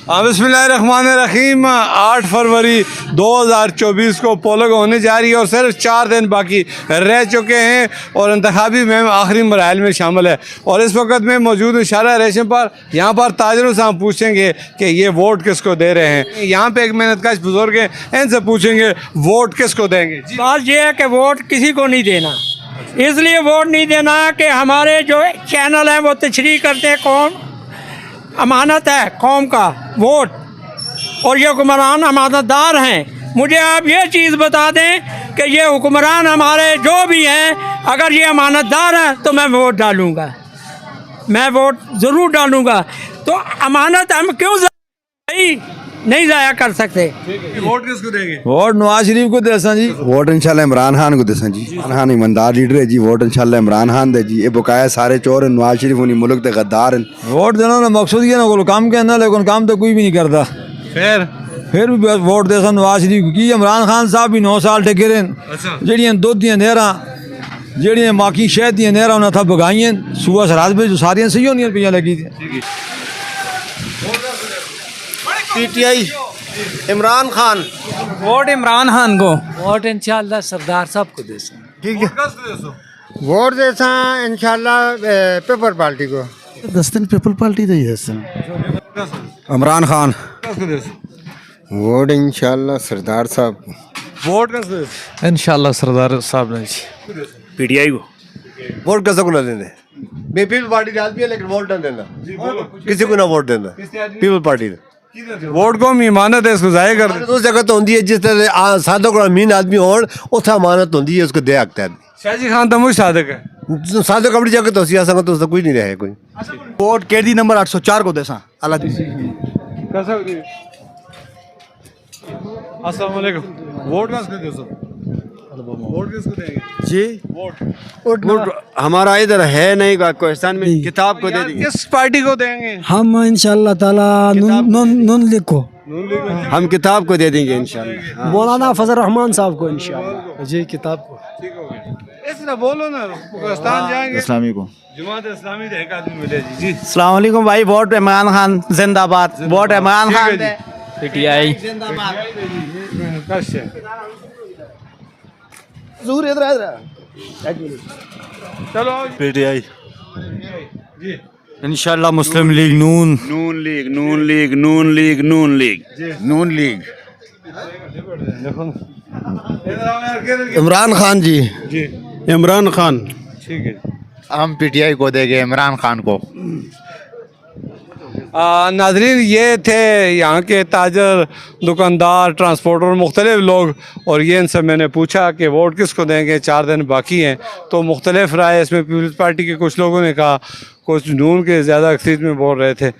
बिस्मिल्लाहिर्रहमानिर्रहीम 8 फरवरी 2024 को पोलिंग होने जा रही है और सिर्फ 4 दिन बाकी रह चुके हैं और इंतखाबी मुहिम आखिरी मराहल में शामिल है। और इस वक्त में मौजूद हूँ शारा रेशम पर। यहाँ पर ताजरों से हम पूछेंगे कि ये वोट किसको दे रहे हैं। यहाँ पे एक मेहनतकश बुजुर्ग हैं, इनसे पूछेंगे वोट किसको देंगे। बात ये है कि वोट किसी को नहीं देना, इसलिए वोट नहीं देना कि हमारे जो चैनल हैं वो तशरीह करते हैं, कौम अमानत है कौम का वोट, और ये हुक्मरान अमानतदार हैं। मुझे आप ये चीज़ बता दें कि ये हुक्मरान हमारे जो भी हैं, अगर ये अमानतदार हैं तो मैं वोट डालूँगा, मैं वोट ज़रूर डालूँगा। तो अमानत हम क्यों नहीं ज़ाया कर सकते। वोट किसको देंगे? वोट नवाज शरीफ को देसा जी। वोट इंशाल्लाह इमरान खान को देसा जी। इमरान खान ईमानदार लीडर है जी। वोट इंशाल्लाह इमरान खान दे जी। ये बकाया सारे चोर हैं, नवाज शरीफ उन्हीं मुल्क दे गद्दार हैं। वोट देना ना मकसद ये ना कोई काम कहना, लेकिन काम तो कोई भी नहीं करता। फिर भी वोट देसा नवाज शरीफ की। इमरान खान साहब भी 9 साल टिके रहे। जड़ियाँ दुध दियाँ नहरां, जड़ियाँ माकी शहद दियां नहरां उन्हें था बगाइयां सूबा सराज में जो सारियां सही होनी पियाँ लगी थी। PTI इमरान खान। वोट इमरान खान को। वोट इंशाल्लाह सरदार साहब को दे सकते। ठीक है, वोट देसा इंशाल्लाह पीपल पार्टी को। दस्तन पीपल पार्टी दे इमरान खान। वोट इंशाल्लाह सरदार साहब। वोट किसको? इंशाल्लाह सरदार साहब ने PTI को। वोट कैसे को ना देने? मैं पीपल पार्टी का आदमी है, लेकिन वोट नहीं देना किसी को, ना वोट देना पीपल पार्टी ने। वोट को अमानत है, इसको जाया कर। उस जगह तो होती है जिस तरह सादक और अमीन आदमी हो, उतना अमानत होती है, उसको दे सकता है आदमी। शाहजी खान तो मुझ सादक है। सादक अपनी जगह तो सियासत में तो उसका कोई नहीं रहे कोई। वोट केडी नंबर 804 को देसा। अल्लाह अस्सलाम वालेकुम। वोट किसको देसो? वोट किसको देंगे जी? वोट हमारा इधर है नहीं, पाकिस्तान में किताब को दे देंगे। किस पार्टी को देंगे? हम इंशाल्लाह ताला नून लीग को, हम किताब को दे देंगे इंशाल्लाह। मौलाना फजल रहमान साहब को इंशाल्लाह जी। किताब को ठीक हो गया। इसलिए बोलो ना, पाकिस्तान जाएंगे। इस्लामी को जमात इस्लामी एक आदमी मिले जी। अस्सलाम वालेकुम भाई। वोट इमरान खान जिंदाबाद। वोट इमरान खान। PTI चलो PTI जी। इंशाल्लाह मुस्लिम लीग नून। नून लीग नून लीग नून लीग नून लीग नून लीग। इमरान खान जी। जी इमरान खान। ठीक है। हम PTI को देंगे इमरान खान को। नाजरीन, ये थे यहाँ के ताजर, दुकानदार, ट्रांसपोर्टर, मुख्तलिफ लोग। और ये इनसे मैंने पूछा कि वोट किसको देंगे, 4 दिन बाकी हैं। तो मुख्तलिफ राय इसमें पीपल्स पार्टी के कुछ लोगों ने कहा, कुछ नून के ज़्यादा अक्सरियत में बोल रहे थे,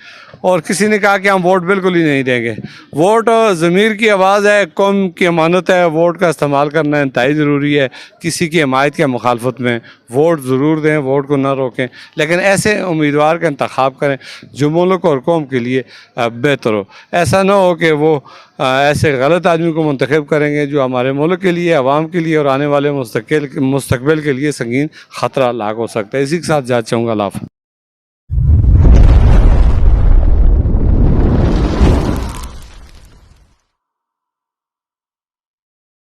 और किसी ने कहा कि हम वोट बिल्कुल ही नहीं देंगे। वोट ज़मीर की आवाज़ है, कौम की अमानत है। वोट का इस्तेमाल करना इंतहाई ज़रूरी है। किसी की हमायत के मुखालफत में वोट ज़रूर दें, वोट को ना रोकें, लेकिन ऐसे उम्मीदवार का इंतखाब करें जो मुल्क और कौम के लिए बेहतर हो। ऐसा ना हो कि वो ऐसे गलत आदमी को मुंतखब करेंगे जो हमारे मुल्क के लिए, आवाम के लिए और आने वाले मुस्तकबिल के लिए संगीन ख़तरा लाक हो सकता है। इसी के साथ जात चाहूँगा।